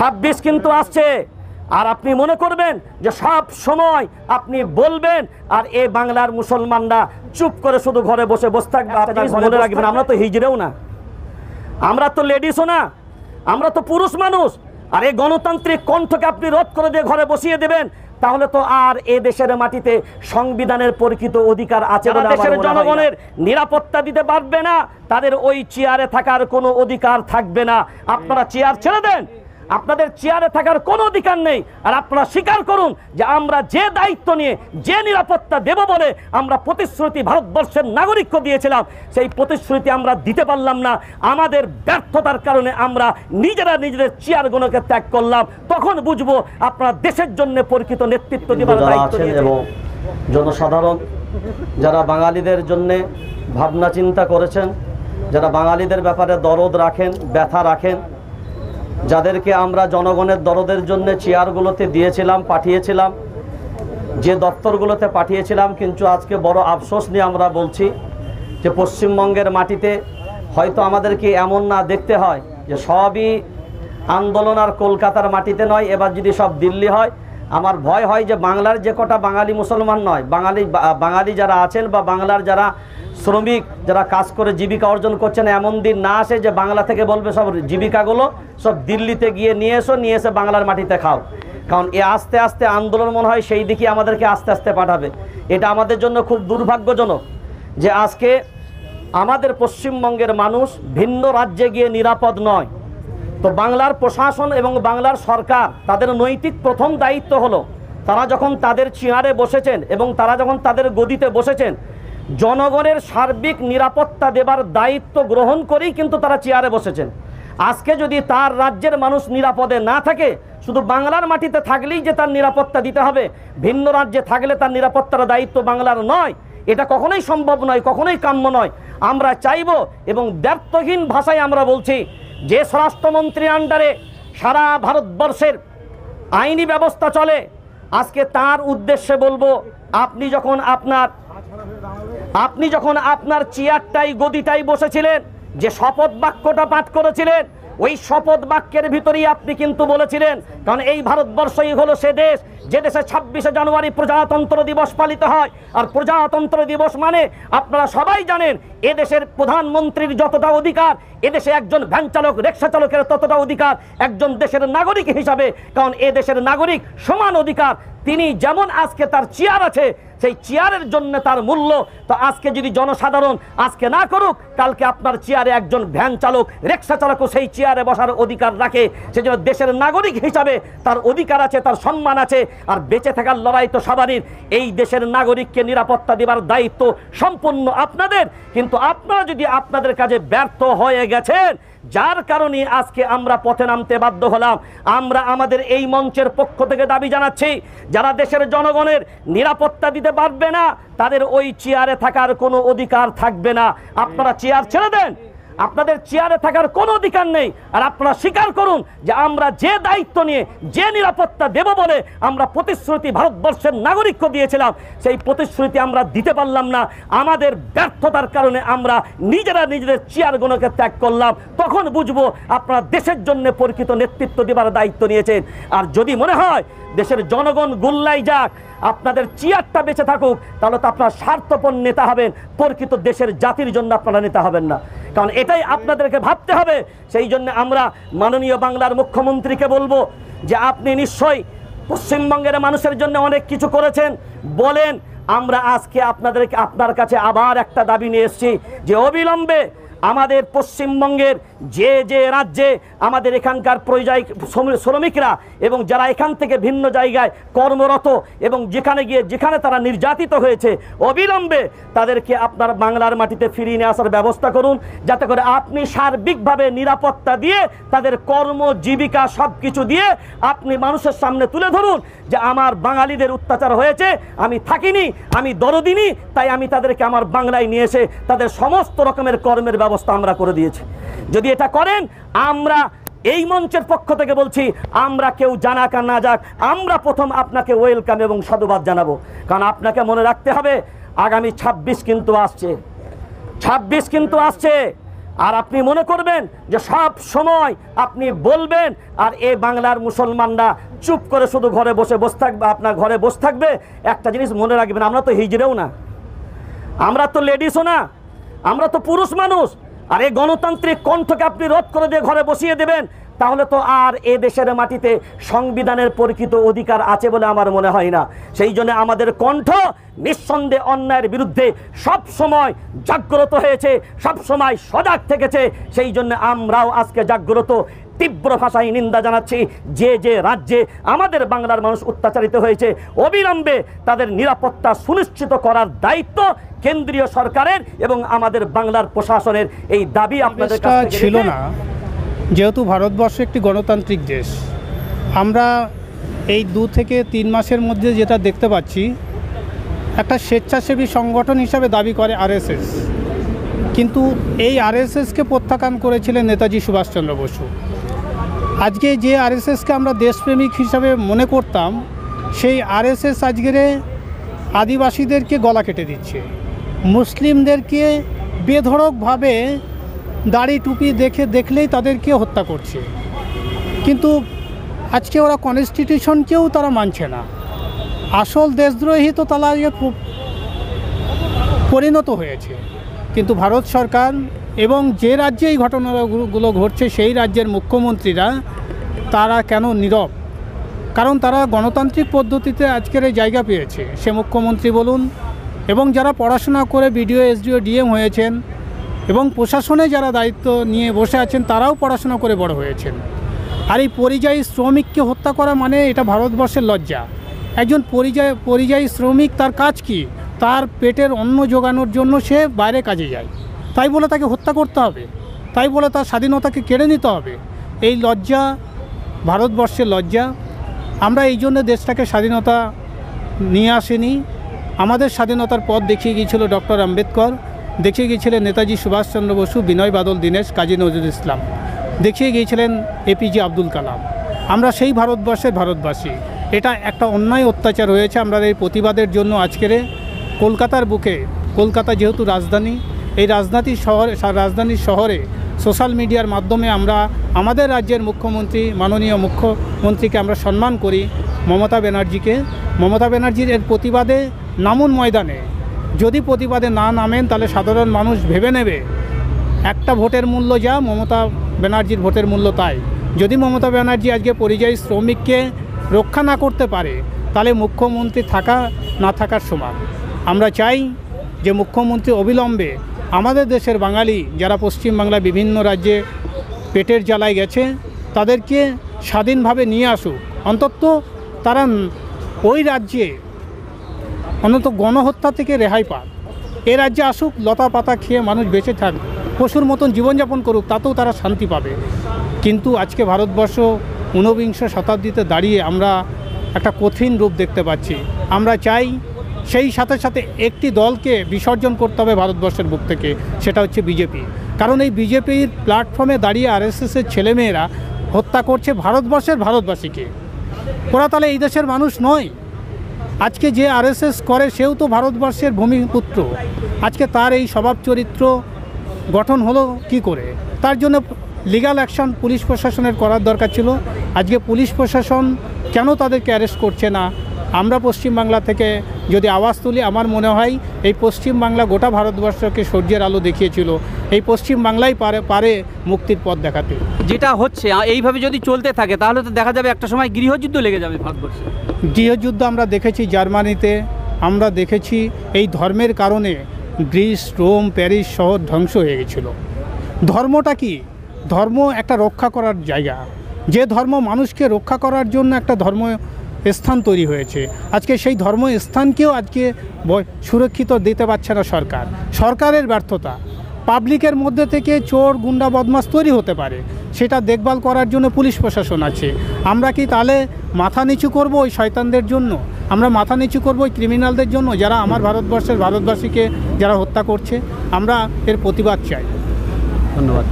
26 কিন্তু আসছে। আর আপনি মনে করবেন যে সব সময় আপনি বলবেন আর এই বাংলার মুসলমানরা চুপ করে শুধু ঘরে বসে থাকবে। আপনারা মনে রাখবেন, আমরা তো হিজড়েও না, আমরা তো লেডিসও না, আমরা তো পুরুষ মানুষ। আর এই গণতান্ত্রিক কণ্ঠকে আপনি রোধ করে দিয়ে ঘরে বসিয়ে দেবেন, তাহলে তো আর এ দেশের মাটিতে সংবিধানের প্রকৃত অধিকার আছে বলে দেশের জনগণের নিরাপত্তা দিতে পারবে না, তাদের ওই চেয়ারে থাকার কোনো অধিকার থাকবে না। আপনারা চেয়ার ছেড়ে দেন, আপনাদের চেয়ারে থাকার কোনো অধিকার নেই। আর আপনারা স্বীকার করুন যে আমরা যে দায়িত্ব নিয়ে যে নিরাপত্তা দেব বলে আমরা প্রতিশ্রুতি ভারতবর্ষের নাগরিককে দিয়েছিলাম, সেই প্রতিশ্রুতি আমরা দিতে পারলাম না। আমাদের ব্যর্থতার কারণে আমরা নিজেরা নিজেদের চেয়ারগুলোকে ত্যাগ করলাম। তখন বুঝবো আপনারা দেশের জন্য প্রকৃত নেতৃত্ব দেবার দায়িত্ব নিয়েছেন। এবং জনসাধারণ যারা বাঙালিদের জন্য ভাবনা চিন্তা করেছেন, যারা বাঙালিদের ব্যাপারে দরদ রাখেন, ব্যথা রাখেন, যাদেরকে আমরা জনগণের দরদের জন্য চেয়ারগুলোতে দিয়েছিলাম, পাঠিয়েছিলাম, যে দপ্তরগুলোতে পাঠিয়েছিলাম, কিন্তু আজকে বড় আফসোস নিয়ে আমরা বলছি যে পশ্চিমবঙ্গের মাটিতে হয়তো আমাদেরকে এমন না দেখতে হয় যে সবই আন্দোলন আর কলকাতার মাটিতে নয়, এবার যদি সব দিল্লি হয়। আমার ভয় হয় যে বাংলার যে কটা বাঙালি মুসলমান নয়, বাঙালি যারা আছেন বা বাংলার যারা শ্রমিক যারা কাজ করে জীবিকা অর্জন করছেন, এমন দিন না আসে যে বাংলা থেকে বলবে সব জীবিকাগুলো সব দিল্লিতে গিয়ে নিয়ে এসে বাংলার মাটিতে খাও। কারণ এ আস্তে আস্তে আন্দোলন মনে হয় সেই দিকে আমাদেরকে আস্তে আস্তে পাঠাবে। এটা আমাদের জন্য খুব দুর্ভাগ্যজনক যে আজকে আমাদের পশ্চিমবঙ্গের মানুষ ভিন্ন রাজ্যে গিয়ে নিরাপদ নয়। তো বাংলার প্রশাসন এবং বাংলার সরকার তাদের নৈতিক প্রথম দায়িত্ব হলো, তারা যখন তাদের চেয়ারে বসেছেন এবং তারা যখন তাদের গদিতে বসেছেন, জনগণের সার্বিক নিরাপত্তা দেবার দায়িত্ব গ্রহণ করেই কিন্তু তারা চেয়ারে বসেছেন। আজকে যদি তার রাজ্যের মানুষ নিরাপদে না থাকে, শুধু বাংলার মাটিতে থাকলেই যে তার নিরাপত্তা দিতে হবে, ভিন্ন রাজ্যে থাকলে তার নিরাপত্তার দায়িত্ব বাংলার নয়, এটা কখনোই সম্ভব নয়, কখনোই কাম্য নয়। আমরা চাইব এবং দ্ব্যর্থহীন ভাষায় আমরা বলছি যে স্বরাষ্ট্রমন্ত্রীর আন্ডারে সারা ভারতবর্ষের আইনি ব্যবস্থা চলে, আজকে তার উদ্দেশ্যে বলবো, আপনি যখন আপনার চেয়ারটাই গদিটাই বসেছিলেন, যে শপথ বাক্যটা পাঠ করেছিলেন, ওই শপথ বাক্যের ভিতরেই আপনি কিন্তু বলেছিলেন, কারণ এই ভারতবর্ষই হলো সে দেশ যে দেশে 26শে জানুয়ারি প্রজাতন্ত্র দিবস পালিত হয়। আর প্রজাতন্ত্র দিবস মানে আপনারা সবাই জানেন এদেশের প্রধানমন্ত্রীর যতটা অধিকার, এদেশে একজন ভ্যান চালক রিক্সা চালকের ততটা অধিকার একজন দেশের নাগরিক হিসাবে, কারণ এ দেশের নাগরিক সমান অধিকার। তিনি যেমন আজকে তার চেয়ার আছে, সেই চেয়ারের জন্য তার মূল্য। তো আজকে যদি জনসাধারণ আজকে না করুক, কালকে আপনার চেয়ারে একজন ভ্যান চালক রিক্সা চালকও সেই চেয়ারে বসার অধিকার রাখে। সেজন্য দেশের নাগরিক হিসাবে তার অধিকার আছে, তার সম্মান আছে। আর বেঁচে থাকার লড়াই তো সবারই। এই দেশের নাগরিককে নিরাপত্তা দেবার দায়িত্ব সম্পূর্ণ আপনাদের। কিন্তু আপনারা যদি আপনাদের কাজে ব্যর্থ হয়ে গেছেন, যার কারণে আজকে আমরা পথে নামতে বাধ্য হলাম। আমরা আমাদের এই মঞ্চের পক্ষ থেকে দাবি জানাচ্ছি, যারা দেশের জনগণের নিরাপত্তা দিতে পারবে না, তাদের ওই চেয়ারে থাকার কোনো অধিকার থাকবে না। আপনারা চেয়ার ছেড়ে দেন, আপনাদের চেয়ারে থাকার কোনো অধিকার নেই। আর আপনারা স্বীকার করুন যে আমরা যে দায়িত্ব নিয়ে যে নিরাপত্তা দেব বলে আমরা প্রতিশ্রুতি ভারতবর্ষের নাগরিককে দিয়েছিলাম, সেই প্রতিশ্রুতি আমরা দিতে পারলাম না। আমাদের ব্যর্থতার কারণে আমরা নিজেরা নিজেদের চেয়ারগুলোকে ত্যাগ করলাম। তখন বুঝবো আপনারা দেশের জন্য প্রকৃত নেতৃত্ব দেবার দায়িত্ব নিয়েছেন। আর যদি মনে হয় দেশের জনগণ গুল্লাই যাক, আপনাদের চেয়ারটা বেঁচে থাকুক, তাহলে তো আপনারা স্বার্থপর নেতা হবেন, প্রকৃত দেশের জাতির জন্য আপনারা নেতা হবেন না। কারণ এটাই আপনাদেরকে ভাবতে হবে। সেই জন্য আমরা মাননীয় বাংলার মুখ্যমন্ত্রীকে বলবো যে আপনি নিশ্চয়ই পশ্চিমবঙ্গের মানুষের জন্য অনেক কিছু করেছেন, বলেন। আমরা আজকে আপনার কাছে আবার একটা দাবি নিয়ে এসেছি যে অবিলম্বে আমাদের পশ্চিমবঙ্গের যে যে রাজ্যে আমাদের এখানকার পরিযায়ী শ্রমিকরা এবং যারা এখান থেকে ভিন্ন জায়গায় কর্মরত এবং যেখানে তারা নির্যাতিত হয়েছে, অবিলম্বে তাদেরকে আপনার বাংলার মাটিতে ফিরিয়ে নিয়ে আসার ব্যবস্থা করুন, যাতে করে আপনি সার্বিকভাবে নিরাপত্তা দিয়ে তাদের কর্ম জীবিকা সব কিছু দিয়ে আপনি মানুষের সামনে তুলে ধরুন যে আমার বাঙালিদের অত্যাচার হয়েছে, আমি থাকিনি, আমি দরদিনি, তাই আমি তাদেরকে আমার বাংলায় নিয়ে এসে তাদের সমস্ত রকমের কর্মের ব্যবস্থা আমরা করে দিয়েছি। যদি এটা করেন, আমরা এই মঞ্চের পক্ষ থেকে বলছি, আমরা কেউ জানাক আর না যাক, আমরা প্রথম আপনাকে ওয়েলকাম এবং সাধুবাদ জানাবো। কারণ আপনাকে মনে রাখতে হবে আগামী 26 কিন্তু আসছে, আর আপনি মনে করবেন যে সব সময় আপনি বলবেন আর এই বাংলার মুসলমানরা চুপ করে শুধু ঘরে বসে থাকবে, আপনার ঘরে বসে থাকবে। একটা জিনিস মনে রাখবেন, আমরা তো হিজড়েও না, আমরা তো লেডিসও না, আমরা তো পুরুষ মানুষ। আর এই গণতান্ত্রিক কণ্ঠকে আপনি রদ করে দিয়ে ঘরে বসিয়ে দেবেন, তাহলে তো আর এ দেশের মাটিতে সংবিধানের প্রকৃত অধিকার আছে বলে আমার মনে হয় না। সেই জন্য আমাদের কণ্ঠ নিঃসন্দেহে অন্যায়ের বিরুদ্ধে সব সময় জাগ্রত হয়েছে, সব সময় সজাগ থেকেছে। সেই জন্য আমরাও আজকে জাগ্রত, তীব্র ভাষায় নিন্দা জানাচ্ছি। যে যে রাজ্যে আমাদের বাংলার মানুষ অত্যাচারিত হয়েছে, অবিলম্বে তাদের নিরাপত্তা সুনিশ্চিত করার দায়িত্ব কেন্দ্রীয় সরকারের এবং আমাদের বাংলার প্রশাসনের। এই দাবি আপনাদের কাছে ছিল না। যেহেতু ভারতবর্ষ একটি গণতান্ত্রিক দেশ, আমরা এই 2 থেকে 3 মাসের মধ্যে যেটা দেখতে পাচ্ছি, একটা স্বেচ্ছাসেবী সংগঠন হিসাবে দাবি করে আরএসএস, কিন্তু এই আরএসএসকে প্রত্যাখ্যান করেছিলেন নেতাজি সুভাষচন্দ্র বসু। আজকে যে আরএসএসকে আমরা দেশপ্রেমিক হিসাবে মনে করতাম, সেই আরএসএস আজকের আদিবাসীদেরকে গলা কেটে দিচ্ছে, মুসলিমদেরকে বেধড়কভাবে দাড়ি টুপি দেখলেই তাদেরকে হত্যা করছে। কিন্তু আজকে ওরা কনস্টিটিউশনকেও তারা মানছে না। আসল দেশদ্রোহী তো তারা পরিণত হয়েছে। কিন্তু ভারত সরকার এবং যে রাজ্যে এই ঘটনাগুলো ঘটছে সেই রাজ্যের মুখ্যমন্ত্রীরা তারা কেন নীরব? কারণ তারা গণতান্ত্রিক পদ্ধতিতে আজকের এই জায়গা পেয়েছে। সে মুখ্যমন্ত্রী বলুন এবং যারা পড়াশোনা করে বিডিও, এসডিও, ডিএম হয়েছেন এবং প্রশাসনে যারা দায়িত্ব নিয়ে বসে আছেন, তারাও পড়াশোনা করে বড় হয়েছেন। আর এই পরিযায়ী শ্রমিককে হত্যা করা মানে এটা ভারতবর্ষের লজ্জা। একজন পরিযায়ী শ্রমিক, তার কাজ কি? তার পেটের অন্ন জোগানোর জন্য সে বাইরে কাজে যায়, তাই বলে তাকে হত্যা করতে হবে? তাই বলে তার স্বাধীনতাকে কেড়ে নিতে হবে? এই লজ্জা ভারতবর্ষের লজ্জা। আমরা এই জন্য দেশটাকে স্বাধীনতা নিয়ে আসেনি। আমাদের স্বাধীনতার পথ দেখিয়ে গিয়েছিল ডক্টর আম্বেদকর, দেখিয়ে গিয়েছিলেন নেতাজি সুভাষচন্দ্র বসু, বিনয় বাদল দীনেশ, কাজী নজরুল ইসলাম, দেখিয়ে গিয়েছিলেন এপিজে আব্দুল কালাম। আমরা সেই ভারতবর্ষের ভারতবাসী। এটা একটা অন্যায় অত্যাচার হয়েছে। আমরা এই প্রতিবাদের জন্য আজকের কলকাতার বুকে, কলকাতা যেহেতু রাজধানী, এই রাজধানীর শহরে সোশ্যাল মিডিয়ার মাধ্যমে আমরা আমাদের রাজ্যের মুখ্যমন্ত্রী, মাননীয় মুখ্যমন্ত্রীকে আমরা সম্মান করি, মমতা ব্যানার্জির এর প্রতিবাদে নামুন ময়দানে। যদি প্রতিবাদে না নামেন তাহলে সাধারণ মানুষ ভেবে নেবে একটা ভোটের মূল্য যা, মমতা ব্যানার্জির ভোটের মূল্য তাই। যদি মমতা ব্যানার্জি আজকে পরিযায়ী শ্রমিককে রক্ষা না করতে পারে, তাহলে মুখ্যমন্ত্রী থাকা না থাকার সমান। আমরা চাই যে মুখ্যমন্ত্রী অবিলম্বে আমাদের দেশের বাঙালি যারা পশ্চিমবাংলায় বিভিন্ন রাজ্যে পেটের জ্বালায় গেছে, তাদেরকে স্বাধীনভাবে নিয়ে আসুক। অন্তত তারা ওই রাজ্যে অন্তত গণহত্যা থেকে রেহাই পাক। এ রাজ্যে আসুক, লতা পাতা খেয়ে মানুষ বেঁচে থাক, পশুর মতন জীবনযাপন করুক, তাতেও তারা শান্তি পাবে। কিন্তু আজকে ভারতবর্ষ ঊনবিংশ শতাব্দীতে দাঁড়িয়ে আমরা একটা কঠিন রূপ দেখতে পাচ্ছি। আমরা চাই সেই সাথে সাথে একটি দলকে বিসর্জন করতে হবে ভারতবর্ষের বুক থেকে, সেটা হচ্ছে বিজেপি। কারণ এই বিজেপির প্ল্যাটফর্মে দাঁড়িয়ে আরএসএসের ছেলেমেয়েরা হত্যা করছে ভারতবর্ষের ভারতবাসীকে। ওরা তাহলে এই দেশের মানুষ নয়? আজকে যে আরএসএস করে সেও তো ভারতবর্ষের ভূমিপুত্র। আজকে তার এই স্বভাব চরিত্র গঠন হলো কি করে? তার জন্য লিগ্যাল অ্যাকশন পুলিশ প্রশাসনের করার দরকার ছিল। আজকে পুলিশ প্রশাসন কেন তাদেরকে অ্যারেস্ট করছে না? আমরা পশ্চিমবাংলা থেকে যদি আওয়াজ তুলি, আমার মনে হয় এই পশ্চিমবাংলা গোটা ভারতবর্ষকে সূর্যের আলো দেখিয়েছিল। এই পশ্চিমবাংলাই পারে মুক্তির পথ দেখাতে। যেটা হচ্ছে এইভাবে যদি চলতে থাকে তাহলে তো দেখা যাবে একটা সময় গৃহযুদ্ধ লেগে যাবে ভারতবর্ষে। গৃহযুদ্ধ আমরা দেখেছি জার্মানিতে, আমরা দেখেছি এই ধর্মের কারণে গ্রিস, রোম, প্যারিস শহর ধ্বংস হয়ে গেছিল। ধর্মটা কি? ধর্ম একটা রক্ষা করার জায়গা। যে ধর্ম মানুষকে রক্ষা করার জন্য একটা ধর্ম স্থান তৈরি হয়েছে, আজকে সেই ধর্ম স্থানকেও আজকে সুরক্ষিত দিতে পারছে না সরকার। সরকারের ব্যর্থতা। পাবলিকের মধ্যে থেকে চোর, গুন্ডা, বদমাশ তৈরি হতে পারে, সেটা দেখভাল করার জন্য পুলিশ প্রশাসন আছে। আমরা কি তাহলে মাথা নিচু করব ওই শয়তানদের জন্য? আমরা মাথা নিচু করব ওই ক্রিমিনালদের জন্য যারা আমার ভারতবর্ষের ভারতবাসীকে যারা হত্যা করছে? আমরা এর প্রতিবাদ চাই। ধন্যবাদ।